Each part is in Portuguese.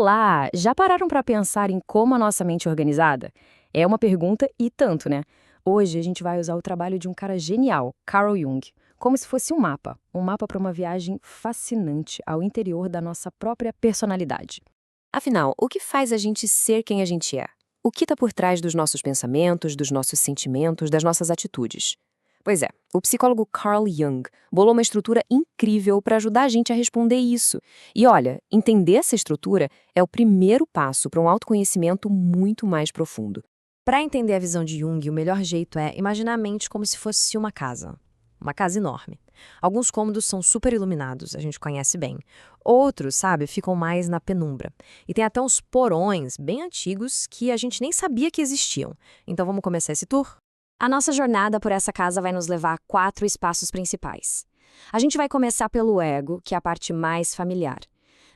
Olá! Já pararam para pensar em como a nossa mente é organizada? É uma pergunta e tanto, né? Hoje a gente vai usar o trabalho de um cara genial, Carl Jung, como se fosse um mapa para uma viagem fascinante ao interior da nossa própria personalidade. Afinal, o que faz a gente ser quem a gente é? O que está por trás dos nossos pensamentos, dos nossos sentimentos, das nossas atitudes? Pois é, o psicólogo Carl Jung bolou uma estrutura incrível para ajudar a gente a responder isso. E olha, entender essa estrutura é o primeiro passo para um autoconhecimento muito mais profundo. Para entender a visão de Jung, o melhor jeito é imaginar a mente como se fosse uma casa. Uma casa enorme. Alguns cômodos são super iluminados, a gente conhece bem. Outros, sabe, ficam mais na penumbra. E tem até uns porões bem antigos que a gente nem sabia que existiam. Então vamos começar esse tour? A nossa jornada por essa casa vai nos levar a 4 espaços principais. A gente vai começar pelo ego, que é a parte mais familiar.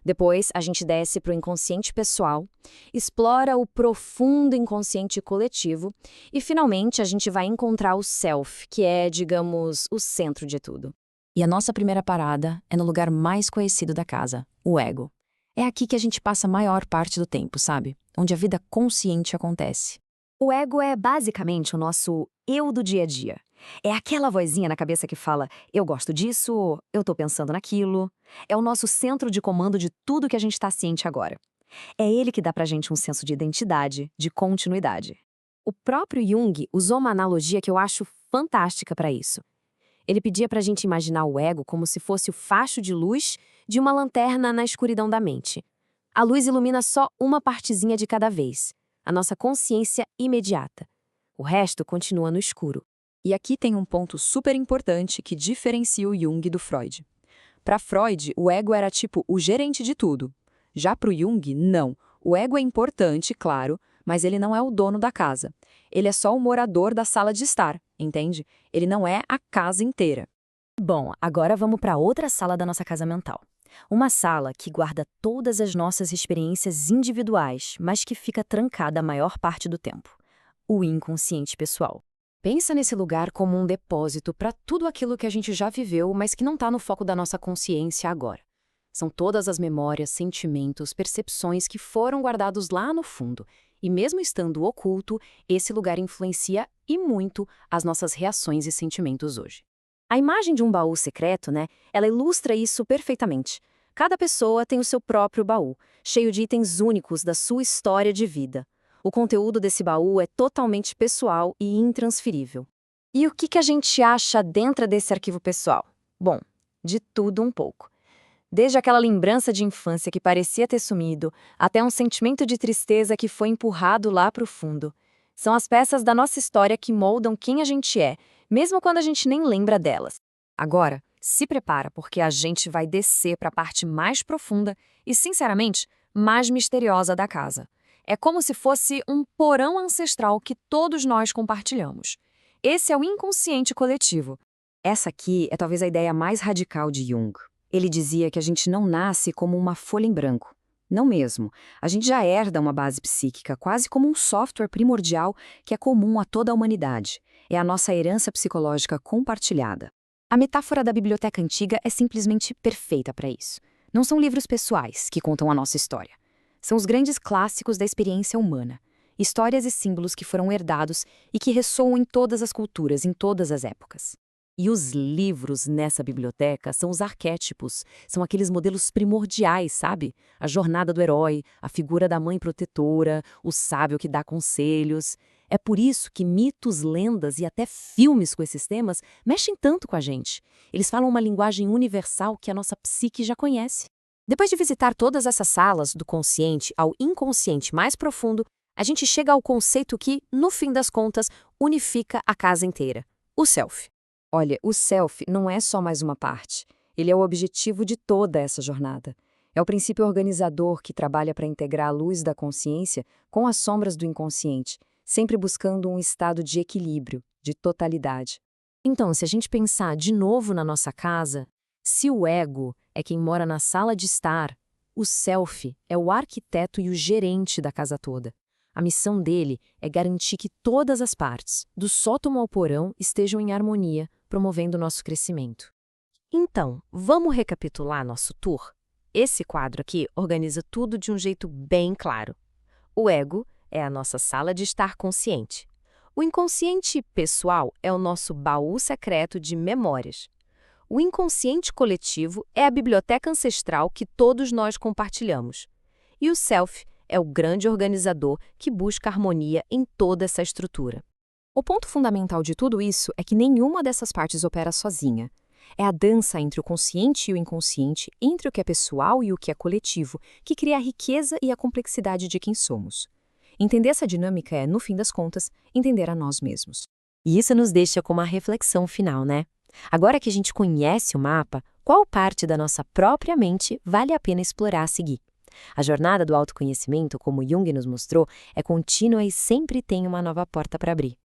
Depois, a gente desce para o inconsciente pessoal, explora o profundo inconsciente coletivo e, finalmente, a gente vai encontrar o self, que é, digamos, o centro de tudo. E a nossa primeira parada é no lugar mais conhecido da casa, o ego. É aqui que a gente passa a maior parte do tempo, sabe? Onde a vida consciente acontece. O ego é basicamente o nosso eu do dia a dia. É aquela vozinha na cabeça que fala, eu gosto disso, eu tô pensando naquilo. É o nosso centro de comando de tudo que a gente tá ciente agora. É ele que dá pra gente um senso de identidade, de continuidade. O próprio Jung usou uma analogia que eu acho fantástica para isso. Ele pedia pra gente imaginar o ego como se fosse o facho de luz de uma lanterna na escuridão da mente. A luz ilumina só uma partezinha de cada vez, a nossa consciência imediata. O resto continua no escuro. E aqui tem um ponto super importante que diferencia o Jung do Freud. Para Freud, o ego era tipo o gerente de tudo. Já para o Jung, não. O ego é importante, claro, mas ele não é o dono da casa. Ele é só o morador da sala de estar, entende? Ele não é a casa inteira. Bom, agora vamos para outra sala da nossa casa mental. Uma sala que guarda todas as nossas experiências individuais, mas que fica trancada a maior parte do tempo. O inconsciente pessoal. Pensa nesse lugar como um depósito para tudo aquilo que a gente já viveu, mas que não está no foco da nossa consciência agora. São todas as memórias, sentimentos, percepções que foram guardados lá no fundo. E mesmo estando oculto, esse lugar influencia e muito as nossas reações e sentimentos hoje. A imagem de um baú secreto, né? Ela ilustra isso perfeitamente. Cada pessoa tem o seu próprio baú, cheio de itens únicos da sua história de vida. O conteúdo desse baú é totalmente pessoal e intransferível. E o que a gente acha dentro desse arquivo pessoal? Bom, de tudo um pouco. Desde aquela lembrança de infância que parecia ter sumido, até um sentimento de tristeza que foi empurrado lá para o fundo. São as peças da nossa história que moldam quem a gente é, mesmo quando a gente nem lembra delas. Agora, se prepara, porque a gente vai descer para a parte mais profunda e, sinceramente, mais misteriosa da casa. É como se fosse um porão ancestral que todos nós compartilhamos. Esse é o inconsciente coletivo. Essa aqui é talvez a ideia mais radical de Jung. Ele dizia que a gente não nasce como uma folha em branco. Não mesmo. A gente já herda uma base psíquica, quase como um software primordial que é comum a toda a humanidade. É a nossa herança psicológica compartilhada. A metáfora da biblioteca antiga é simplesmente perfeita para isso. Não são livros pessoais que contam a nossa história. São os grandes clássicos da experiência humana, histórias e símbolos que foram herdados e que ressoam em todas as culturas, em todas as épocas. E os livros nessa biblioteca são os arquétipos, são aqueles modelos primordiais, sabe? A jornada do herói, a figura da mãe protetora, o sábio que dá conselhos. É por isso que mitos, lendas e até filmes com esses temas mexem tanto com a gente. Eles falam uma linguagem universal que a nossa psique já conhece. Depois de visitar todas essas salas, do consciente ao inconsciente mais profundo, a gente chega ao conceito que, no fim das contas, unifica a casa inteira: o self. Olha, o self não é só mais uma parte. Ele é o objetivo de toda essa jornada. É o princípio organizador que trabalha para integrar a luz da consciência com as sombras do inconsciente, sempre buscando um estado de equilíbrio, de totalidade. Então, se a gente pensar de novo na nossa casa, se o ego é quem mora na sala de estar, o self é o arquiteto e o gerente da casa toda. A missão dele é garantir que todas as partes, do sótão ao porão, estejam em harmonia, promovendo nosso crescimento. Então, vamos recapitular nosso tour? Esse quadro aqui organiza tudo de um jeito bem claro. O ego é a nossa sala de estar consciente. O inconsciente pessoal é o nosso baú secreto de memórias. O inconsciente coletivo é a biblioteca ancestral que todos nós compartilhamos. E o self é o grande organizador que busca harmonia em toda essa estrutura. O ponto fundamental de tudo isso é que nenhuma dessas partes opera sozinha. É a dança entre o consciente e o inconsciente, entre o que é pessoal e o que é coletivo, que cria a riqueza e a complexidade de quem somos. Entender essa dinâmica é, no fim das contas, entender a nós mesmos. E isso nos deixa com uma reflexão final, né? Agora que a gente conhece o mapa, qual parte da nossa própria mente vale a pena explorar a seguir? A jornada do autoconhecimento, como Jung nos mostrou, é contínua e sempre tem uma nova porta para abrir.